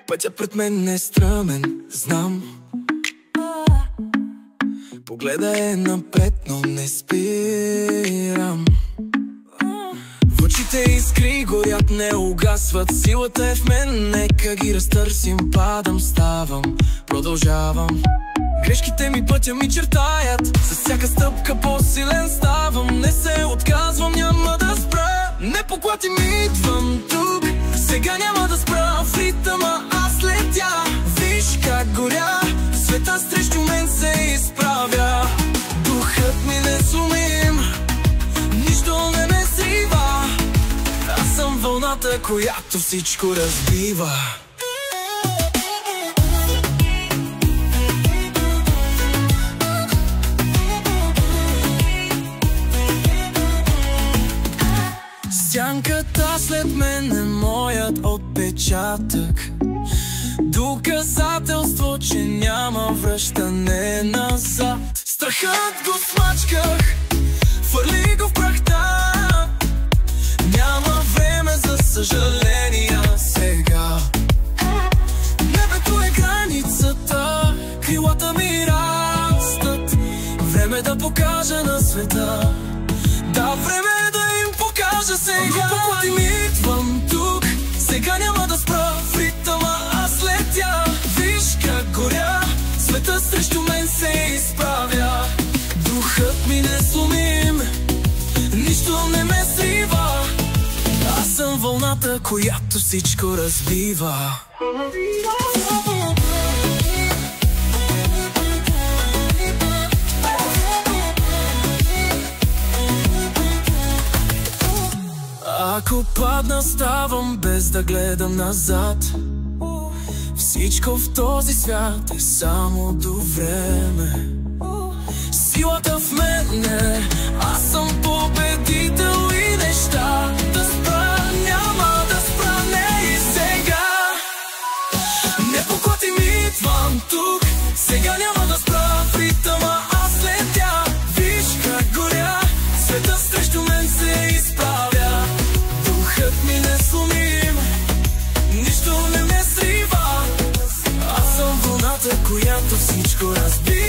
Пътя пред мен е стръмен, знам. Погледа е напред, но не спирам. В очите искри горят, не угасват. Силата е в мен, нека ги разтърсим. Падам, ставам, продължавам. Грешките ми пътя ми чертаят. С всяка стъпка по-силен ставам. Не се отказвам, няма да спра. Не поклатим, идвам тук. Сега няма да спра в ритъма, аз летя. Виж как горя, света срещу мен се изправя. Духът ми несломим, нищо не ме срива. Аз съм вълната, която всичко разбива. Сянката след мен е моят отпечатък. Доказателство, че няма връщане назад. Страхът го смачках, фърли го в прахта. Няма време за съжаления сега. Небето е границата, крилата ми растат. Време да покажа на света. Да, време е да им покажа сега. Поклати ми, идвам тук. Сега няма да спра в ритъма, аз летя. Виж как горя, света срещу мен се изправя. Духът ми несломим, нищо не ме срива. Аз съм вълната, която всичко разбива. Ако падна, ставам без да гледам назад. Всичко в този свят е само до време. Силата в мен е, аз съм победител и неща да спра, няма да спра, не и сега. Не поклати ми, идвам тук. Сега няма да спра в ритъма, аз летя. Виж как горя, света срещу мен се изправя. Духът ми несломим, нищо не ме срива. Аз съм вълната, която всичко разбива.